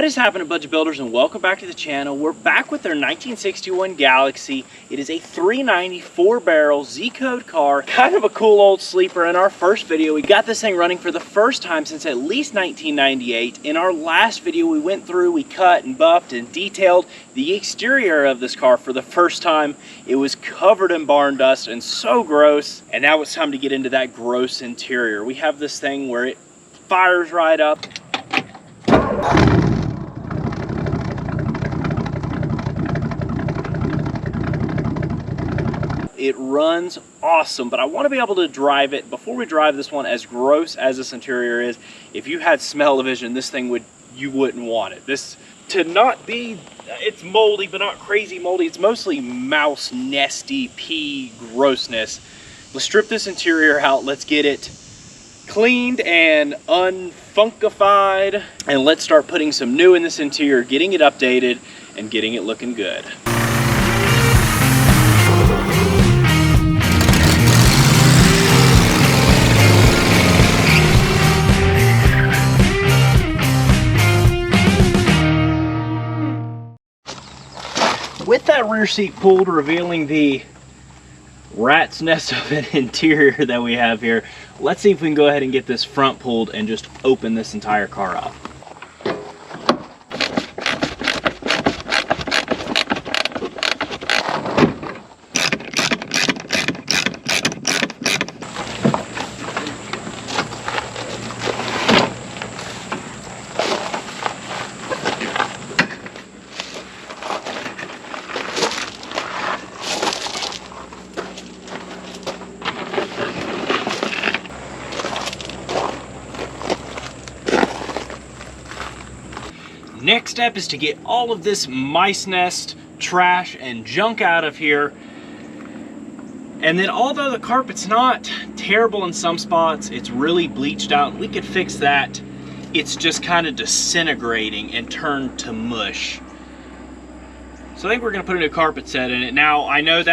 What is happening, budget builders, and welcome back to the channel. We're back with our 1961 Galaxy. It is a 394 barrel Z-code car, kind of a cool old sleeper. In our first video, we got this thing running for the first time since at least 1998. In our last video, we went through, we cut and buffed and detailed the exterior of this car for the first time. It was covered in barn dust and so gross. And now it's time to get into that gross interior. We have this thing where it fires right up. It runs awesome, but I want to be able to drive it. Before we drive this one, as gross as this interior is, if you had smell-o-vision, this thing you wouldn't want it. This to not be, it's moldy, but not crazy moldy. It's mostly mouse nesty pee grossness. Let's strip this interior out. Let's get it cleaned and unfunkified, and let's start putting some new in this interior, getting it updated and getting it looking good. With that rear seat pulled, revealing the rat's nest of an interior that we have here, let's see if we can go ahead and get this front pulled and just open this entire car up. Next step is to get all of this mice nest, trash, and junk out of here. And then although the carpet's not terrible in some spots, it's really bleached out, we could fix that. It's just kind of disintegrating and turned to mush. So I think we're gonna put a new carpet set in it. Now, I know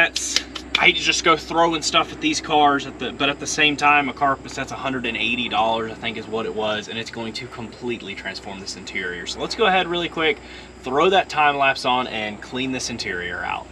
I hate to just go throwing stuff at these cars, but at the same time, a carpet set's $180, I think is what it was, and it's going to completely transform this interior. So let's go ahead really quick, throw that time lapse on, and clean this interior out.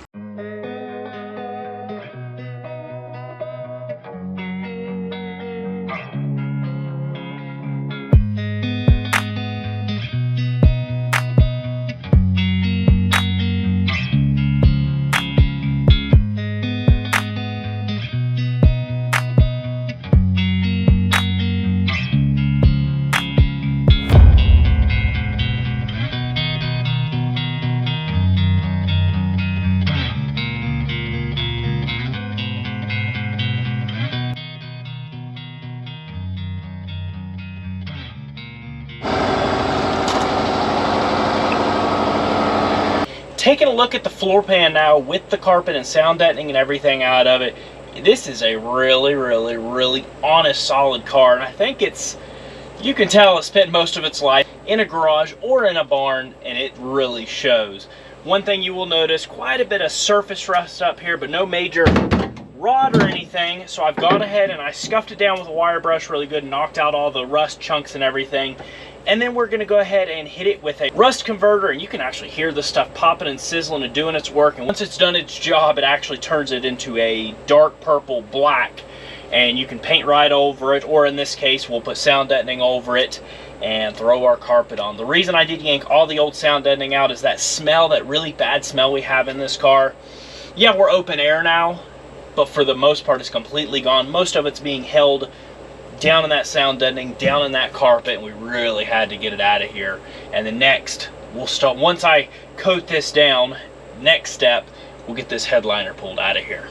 Taking a look at the floor pan now with the carpet and sound deadening and everything out of it, this is a really honest, solid car. And I think you can tell it spent most of its life in a garage or in a barn, and it really shows. One thing you will notice, quite a bit of surface rust up here, but no major rot or anything. So I've gone ahead and I scuffed it down with a wire brush really good, knocked out all the rust chunks and everything. And then we're gonna go ahead and hit it with a rust converter, and you can actually hear the stuff popping and sizzling and doing its work. And once it's done its job, it actually turns it into a dark purple black, and you can paint right over it, or in this case, we'll put sound deadening over it and throw our carpet on. The reason I did yank all the old sound deadening out is that smell, that really bad smell we have in this car. Yeah, we're open air now, but for the most part, it's completely gone. Most of it's being held down in that sound deadening, down in that carpet, and we really had to get it out of here. And then next, we'll start, once I coat this down, next step, we'll get this headliner pulled out of here.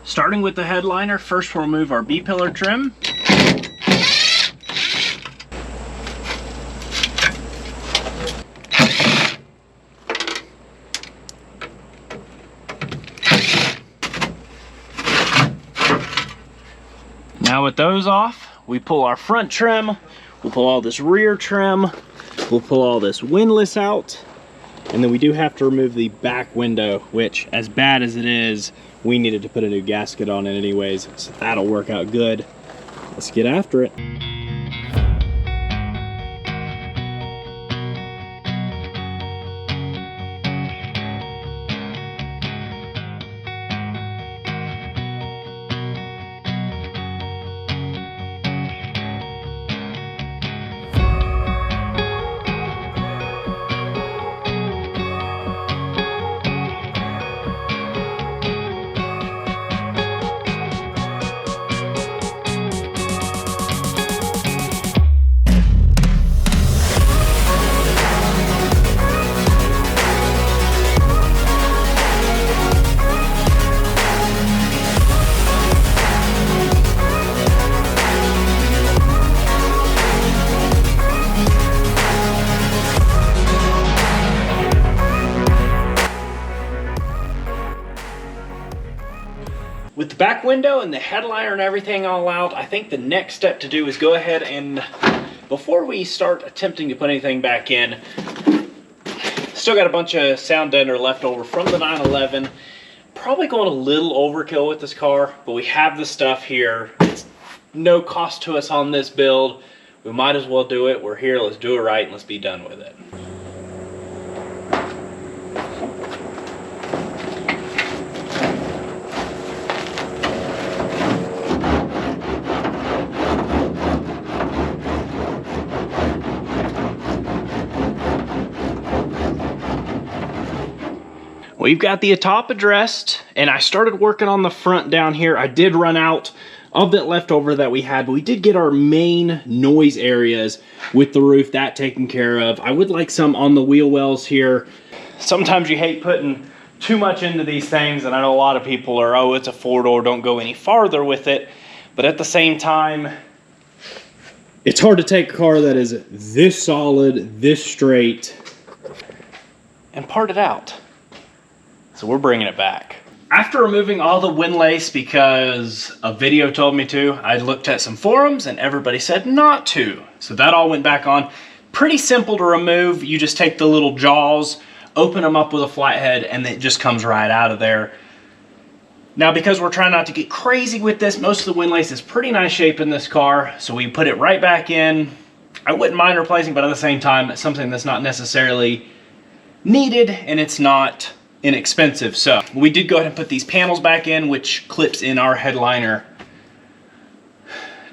Starting with the headliner, first we'll remove our B-pillar trim. Now with those off, we pull our front trim, we'll pull all this rear trim, we'll pull all this windlass out, And then we do have to remove the back window, which, as bad as it is, we needed to put a new gasket on it anyways, so that'll work out good. Let's get after it. With the back window and the headliner and everything all out, I think the next step to do is go ahead and, before we start attempting to put anything back in, still got a bunch of sound deadener left over from the 911. Probably going a little overkill with this car, but we have the stuff here. It's no cost to us on this build. We might as well do it. We're here, let's do it right, and let's be done with it. We've got the top addressed, and I started working on the front down here. I did run out of that leftover that we had, but we did get our main noise areas with the roof, that taken care of. I would like some on the wheel wells here. Sometimes you hate putting too much into these things, and I know a lot of people are, oh, it's a four-door, don't go any farther with it. But at the same time, it's hard to take a car that is this solid, this straight, and part it out. So we're bringing it back. After removing all the windlace because a video told me to, I looked at some forums and everybody said not to. So that all went back on. Pretty simple to remove. You just take the little jaws, open them up with a flathead, and it just comes right out of there. Now, because we're trying not to get crazy with this, most of the windlace is pretty nice shape in this car. So we put it right back in. I wouldn't mind replacing, but at the same time, it's something that's not necessarily needed, and it's not inexpensive. So we did go ahead and put these panels back in, which clips in our headliner.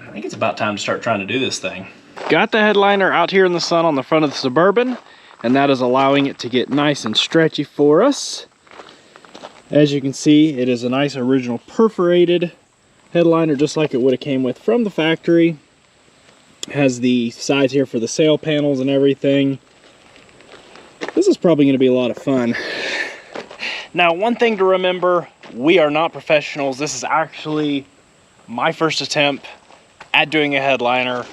I think it's about time to start trying to do this thing. Got the headliner out here in the sun on the front of the Suburban, and that is allowing it to get nice and stretchy for us. As you can see, it is a nice original perforated headliner, just like it would have came with from the factory. It has the sides here for the sail panels and everything. This is probably going to be a lot of fun. Now, one thing to remember, we are not professionals. This is actually my first attempt at doing a headliner.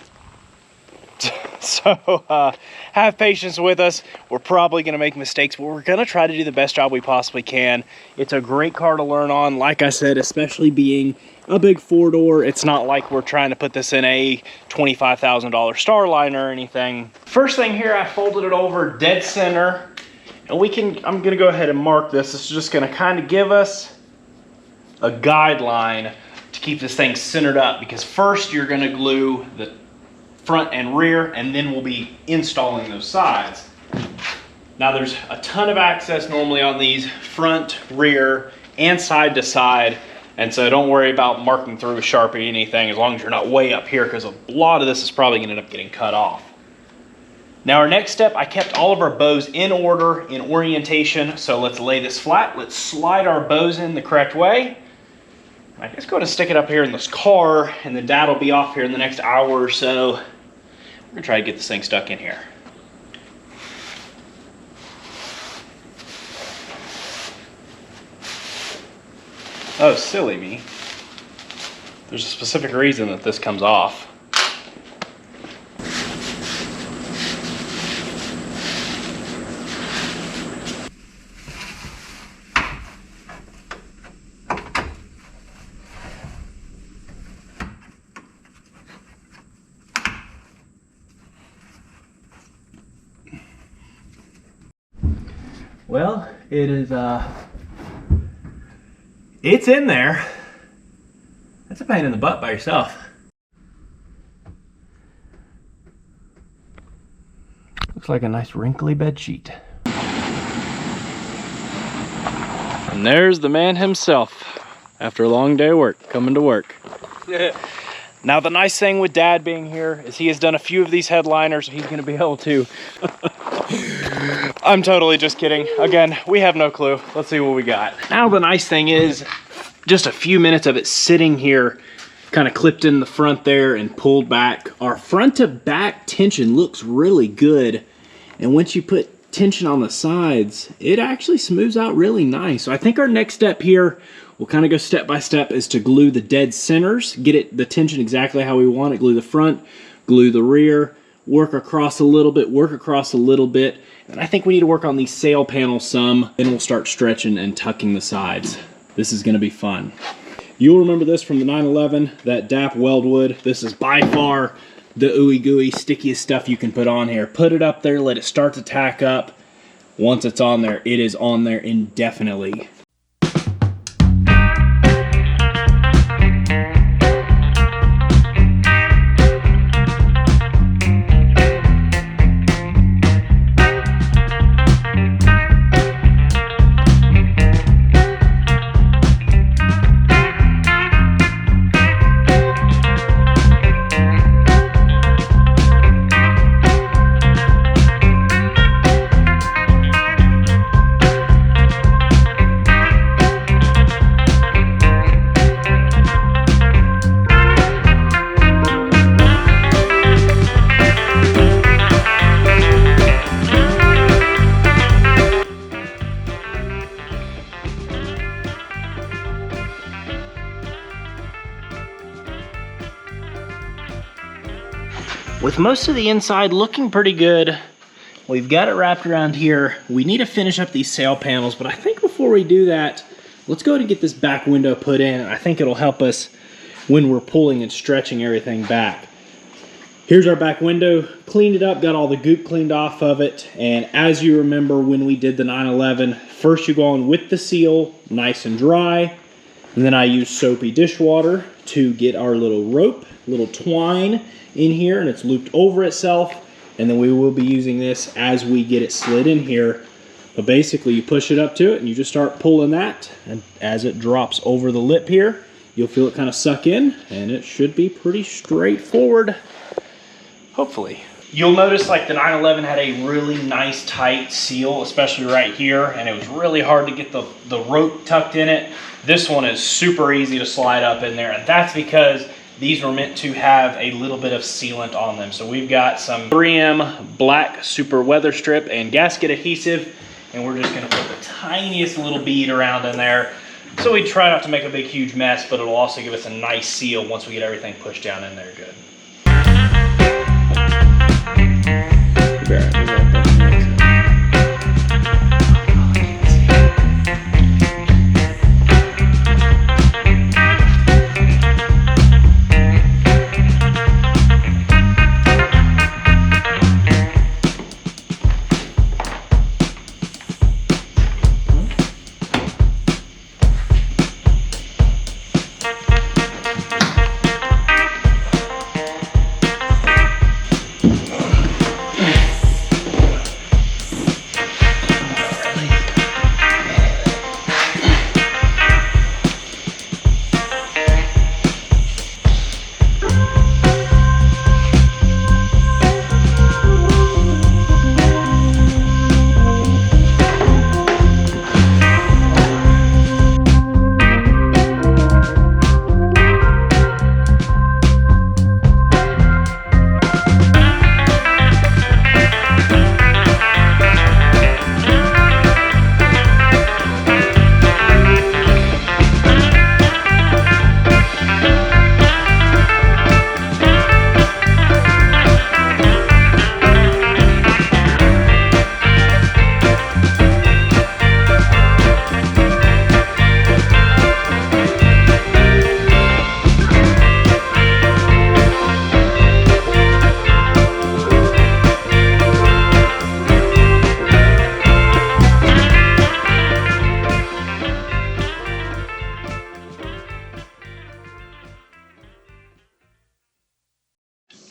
So have patience with us. We're probably going to make mistakes, but we're going to try to do the best job we possibly can. It's a great car to learn on. Like I said, especially being a big four-door, it's not like we're trying to put this in a $25,000 Starliner or anything. First thing here, I folded it over dead center. And I'm gonna go ahead and mark this. This is just gonna kind of give us a guideline to keep this thing centered up, because first you're gonna glue the front and rear, and then we'll be installing those sides. Now there's a ton of access normally on these front, rear, and side to side. And so don't worry about marking through with Sharpie or anything, as long as you're not way up here, because a lot of this is probably gonna end up getting cut off. Now our next step, I kept all of our bows in order, in orientation, so let's lay this flat. Let's slide our bows in the correct way. I guess go ahead and stick it up here in this car, and the dad will be off here in the next hour or so. We're gonna try to get this thing stuck in here. Oh, silly me. There's a specific reason that this comes off. Well, it is, it's in there. That's a pain in the butt by yourself. Looks like a nice wrinkly bed sheet. And there's the man himself after a long day of work, coming to work. Now the nice thing with Dad being here is he has done a few of these headliners. He's gonna be able to. I'm totally just kidding. Again, we have no clue. Let's see what we got. Now the nice thing is just a few minutes of it sitting here, kind of clipped in the front there and pulled back. Our front to back tension looks really good. And once you put tension on the sides, it actually smooths out really nice. So I think our next step here, we'll kind of go step by step, is to glue the dead centers, get the tension exactly how we want it, glue the front, glue the rear, work across a little bit, work across a little bit. And I think we need to work on these sail panels some, then we'll start stretching and tucking the sides. This is gonna be fun. You'll remember this from the 911, that DAP weldwood. This is by far the ooey gooey, stickiest stuff you can put on here. Put it up there, let it start to tack up. Once it's on there, it is on there indefinitely. With most of the inside looking pretty good, we've got it wrapped around here. We need to finish up these sail panels, but I think before we do that, let's go ahead and get this back window put in. I think it'll help us when we're pulling and stretching everything back. Here's our back window, cleaned it up, got all the goop cleaned off of it. And as you remember when we did the 911, first you go on with the seal, nice and dry. And then I use soapy dishwater to get our little rope, little twine in here, and it's looped over itself. And then we will be using this as we get it slid in here. But basically you push it up to it and you just start pulling that, and as it drops over the lip here, you'll feel it kind of suck in, and it should be pretty straightforward, hopefully. You'll notice like the 911 had a really nice tight seal, especially right here, and it was really hard to get the rope tucked in it. This one is super easy to slide up in there, and that's because these were meant to have a little bit of sealant on them. So we've got some 3M black super weather strip and gasket adhesive, and we're just gonna put the tiniest little bead around in there. So we try not to make a big, huge mess, but it'll also give us a nice seal once we get everything pushed down in there good.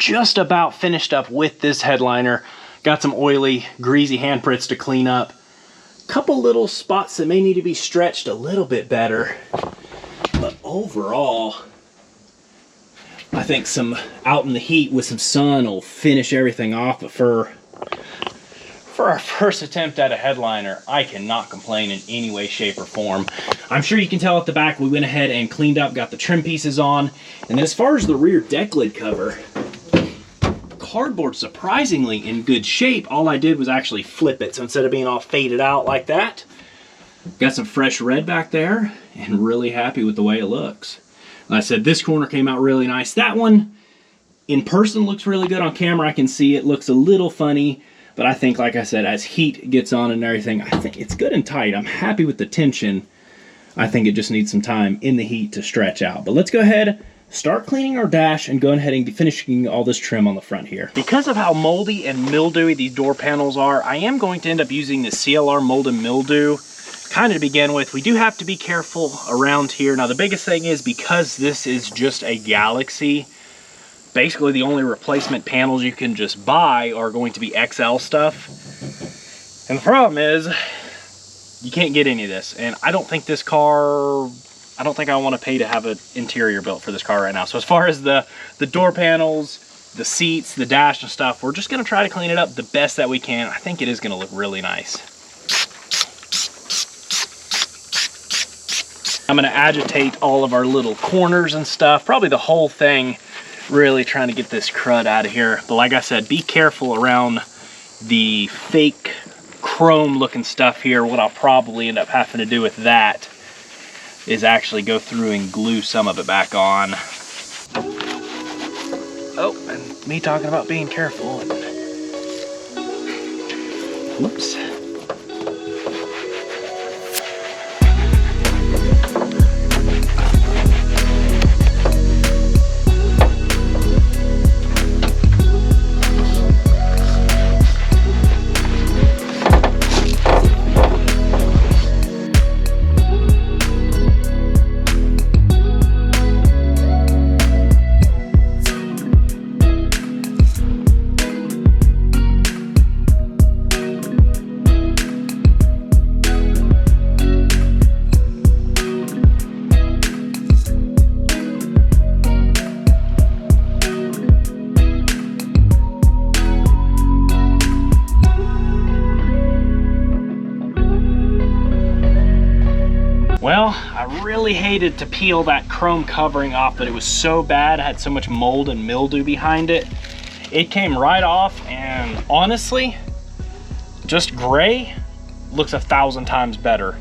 just about finished up with this headliner. Got some oily, greasy handprints to clean up. Couple little spots that may need to be stretched a little bit better. But overall, I think some out in the heat with some sun will finish everything off. But for our first attempt at a headliner, I cannot complain in any way, shape, or form. I'm sure you can tell at the back we went ahead and cleaned up, got the trim pieces on. And then as far as the rear deck lid cover, cardboard surprisingly in good shape. All I did was actually flip it, so instead of being all faded out like that, got some fresh red back there, and really happy with the way it looks. Like I said, this corner came out really nice. That one in person looks really good. On camera I can see it looks a little funny, but I think, like I said, as heat gets on and everything, I think it's good and tight. I'm happy with the tension. I think it just needs some time in the heat to stretch out. But let's go ahead, start cleaning our dash, and go ahead and finishing all this trim on the front here. Because of how moldy and mildewy these door panels are, I am going to end up using the CLR mold and mildew kind of to begin with. We do have to be careful around here. Now the biggest thing is, because this is just a Galaxy, basically the only replacement panels you can just buy are going to be XL stuff. And the problem is, you can't get any of this. And I don't think this car, I don't think I want to pay to have an interior built for this car right now. So as far as the door panels, the seats, the dash and stuff, we're just going to try to clean it up the best that we can. I think it is going to look really nice. I'm going to agitate all of our little corners and stuff, probably the whole thing, really trying to get this crud out of here. But like I said, be careful around the fake chrome looking stuff here. What I'll probably end up having to do with that is actually go through and glue some of it back on. Oh, and me talking about being careful. Whoops. Well, I really hated to peel that chrome covering off, but it was so bad. I had so much mold and mildew behind it. It came right off, and honestly, just gray looks 1,000 times better.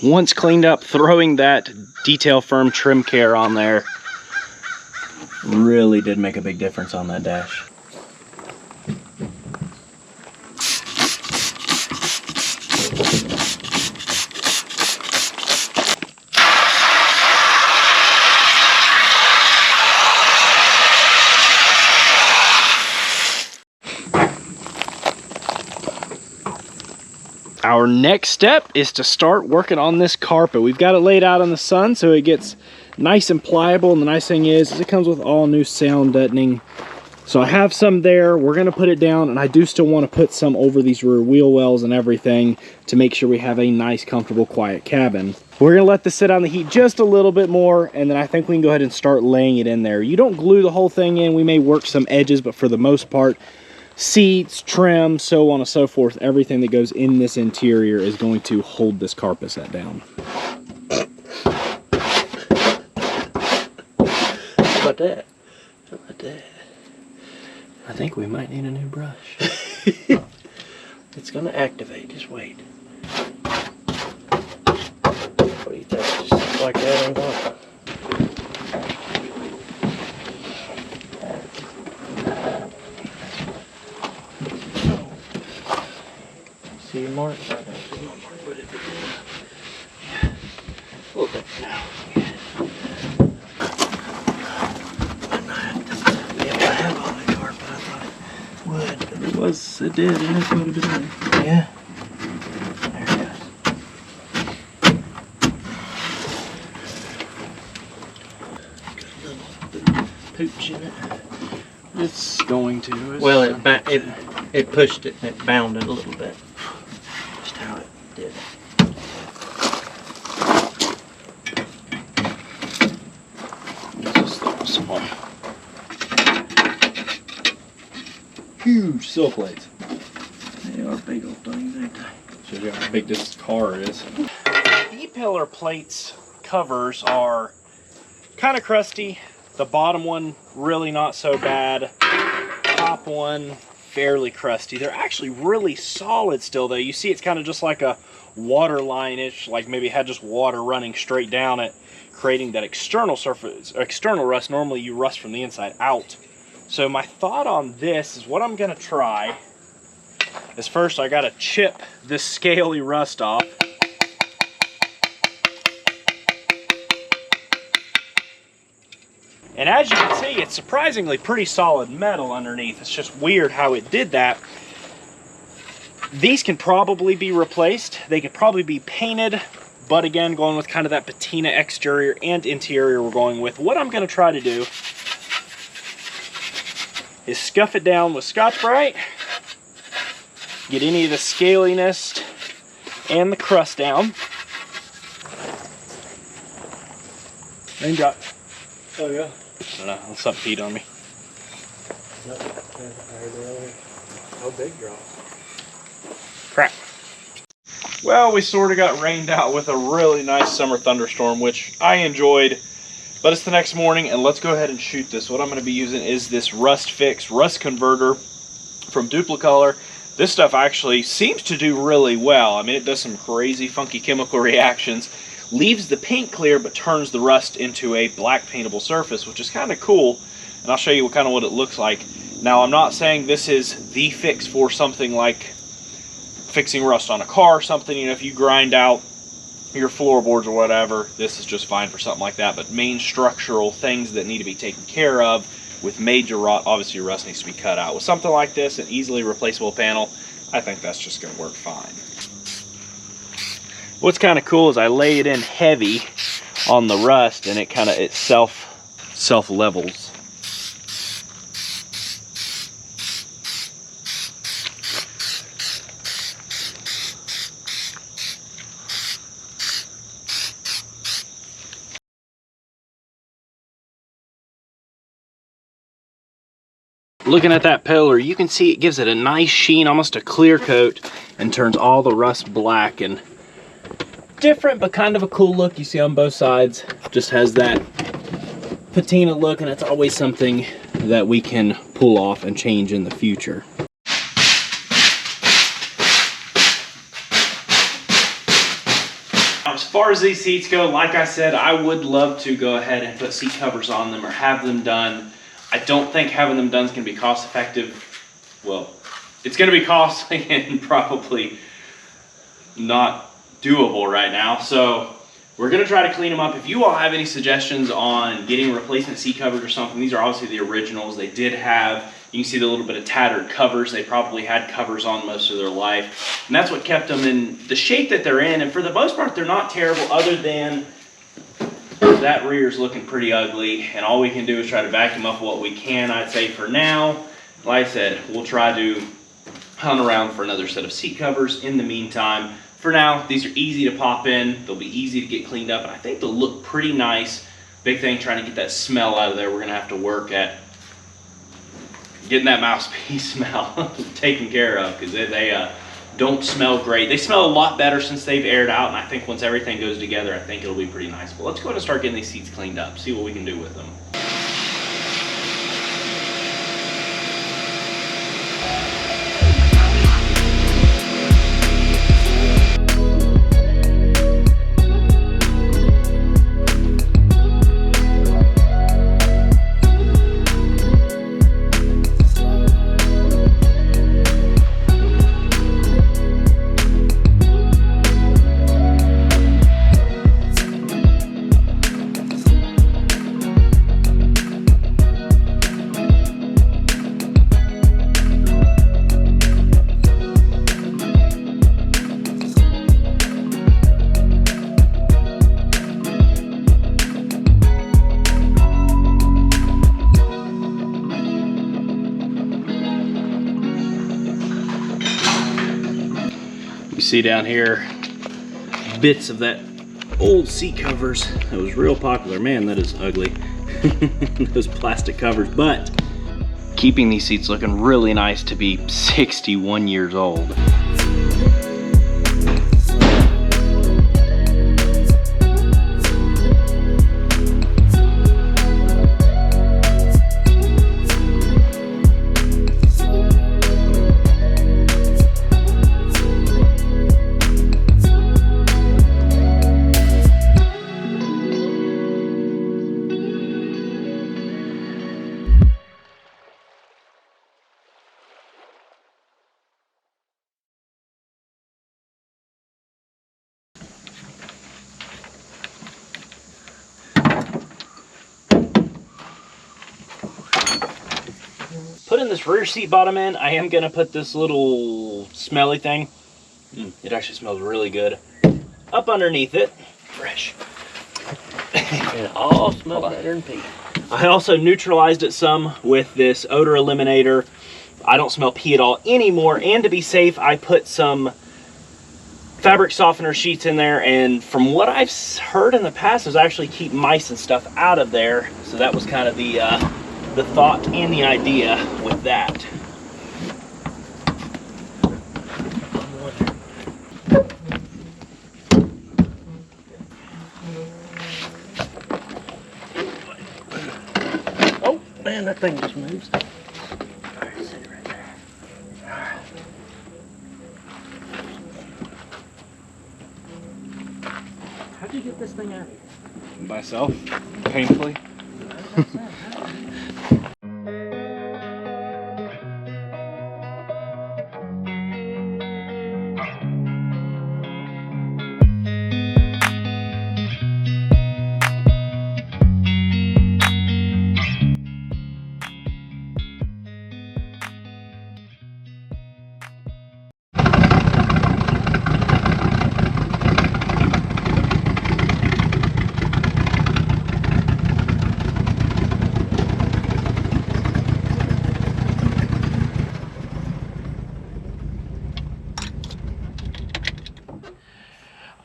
Once cleaned up, throwing that Detail Firm trim care on there really did make a big difference on that dash. Our next step is to start working on this carpet. We've got it laid out in the sun so it gets nice and pliable, and the nice thing is it comes with all new sound deadening. So I have some there. We're going to put it down, and I do still want to put some over these rear wheel wells and everything to make sure we have a nice, comfortable, quiet cabin. We're going to let this sit on the heat just a little bit more, and then I think we can go ahead and start laying it in there. You don't glue the whole thing in. We may work some edges, but for the most part, seats, trim, so on and so forth. Everything that goes in this interior is going to hold this carpet set down. How about that? How about that? I think we might need a new brush. It's gonna activate, just wait. What do you think? Just like that and gone. See your mark? A little bit now. It did, and it's going to be done. Yeah. There it goes. Got a little pooch in it. It's going to. Well, it pushed it and it bounded a little bit. Just how it did. Just little small. Huge sill plates. They are big old things, ain't they? Shows you how big this car is. E-pillar plates covers are kind of crusty. The bottom one really not so bad. Top one fairly crusty. They're actually really solid still though. You see it's kind of just like a water line-ish, like maybe it had just water running straight down it, creating that external surface, external rust. Normally you rust from the inside out. So my thought on this is what I'm gonna try is first I gotta chip this scaly rust off. And as you can see, it's surprisingly pretty solid metal underneath. It's just weird how it did that. These can probably be replaced. They could probably be painted, but again, going with kind of that patina exterior and interior we're going with. What I'm gonna try to do is scuff it down with Scotch-Brite, get any of the scaliness and the crust down. Raindrop. Oh yeah. I don't know, something peed on me. How big drop? Crap. Well, we sort of got rained out with a really nice summer thunderstorm, which I enjoyed. But it's the next morning, and let's go ahead and shoot this. What I'm going to be using is this Rust Fix Rust Converter from Duplicolor. This stuff actually seems to do really well. I mean, it does some crazy, funky chemical reactions, leaves the paint clear, but turns the rust into a black paintable surface, which is kind of cool. And I'll show you what it looks like. Now, I'm not saying this is the fix for something like fixing rust on a car or something. You know, if you grind out your floorboards or whatever, this is just fine for something like that. But main structural things that need to be taken care of with major rot, obviously rust needs to be cut out. With something like this, an easily replaceable panel, I think that's just going to work fine. What's kind of cool is I lay it in heavy on the rust, and it self levels. Looking at that pillar, you can see it gives it a nice sheen, almost a clear coat, and turns all the rust black. And different, but kind of a cool look you see on both sides. Just has that patina look, and it's always something that we can pull off and change in the future. As far as these seats go, like I said, I would love to go ahead and put seat covers on them or have them done. I don't think having them done is going to be cost effective. Well, it's going to be costly and probably not doable right now. So we're going to try to clean them up. If you all have any suggestions on getting replacement seat covers or something, these are obviously the originals. They did have, you can see the little bit of tattered covers. They probably had covers on most of their life. And that's what kept them in the shape that they're in. And for the most part, they're not terrible, other than that rear's looking pretty ugly, and all we can do is try to vacuum up what we can. I'd say for now, like I said, we'll try to hunt around for another set of seat covers. In the meantime, for now, these are easy to pop in. They'll be easy to get cleaned up, and I think they'll look pretty nice. Big thing, trying to get that smell out of there. We're gonna have to work at getting that mouthpiece smell taken care of, because they don't smell great. They smell a lot better since they've aired out, and I think once everything goes together, I think it'll be pretty nice. But let's go ahead and start getting these seats cleaned up, see what we can do with them. You see down here bits of that old seat covers that was real popular. Man, that is ugly. Those plastic covers, but keeping these seats looking really nice to be 61 years old. Putting this rear seat bottom in, I am gonna put this little smelly thing. It actually smells really good. Up underneath it, fresh. It all smells better than pee. I also neutralized it some with this odor eliminator. I don't smell pee at all anymore, and to be safe, I put some fabric softener sheets in there, and from what I've heard in the past is actually keep mice and stuff out of there. So that was kind of the thought and the idea with that. Oh man, that thing just moves. All right, sit it right there. All right. How'd you get this thing out of here? Myself, painfully.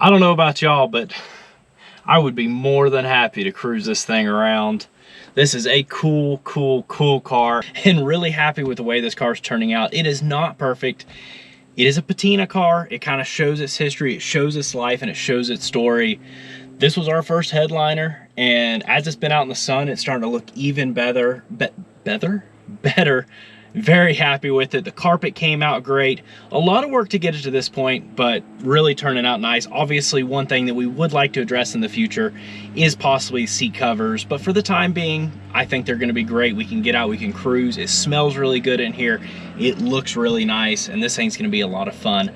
I don't know about y'all, but I would be more than happy to cruise this thing around. This is a cool car, and really happy with the way this car is turning out. It is not perfect. It is a patina car. It kind of shows its history, it shows its life, and it shows its story. This was our first headliner, and as it's been out in the sun, it's starting to look even better. Better. Very happy with it. The carpet came out great. A lot of work to get it to this point, but really turning out nice. Obviously, one thing that we would like to address in the future is possibly seat covers, but for the time being, I think they're gonna be great. We can get out, we can cruise. It smells really good in here. It looks really nice, and this thing's gonna be a lot of fun.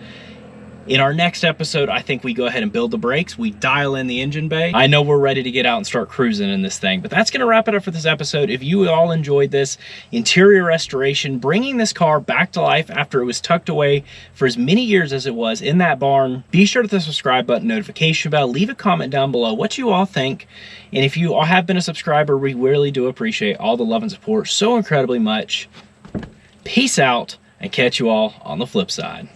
In our next episode, I think we go ahead and build the brakes. We dial in the engine bay. I know we're ready to get out and start cruising in this thing, but that's gonna wrap it up for this episode. If you all enjoyed this interior restoration, bringing this car back to life after it was tucked away for as many years as it was in that barn, be sure to hit the subscribe button, notification bell, leave a comment down below what you all think. And if you all have been a subscriber, we really do appreciate all the love and support so incredibly much. Peace out, and catch you all on the flip side.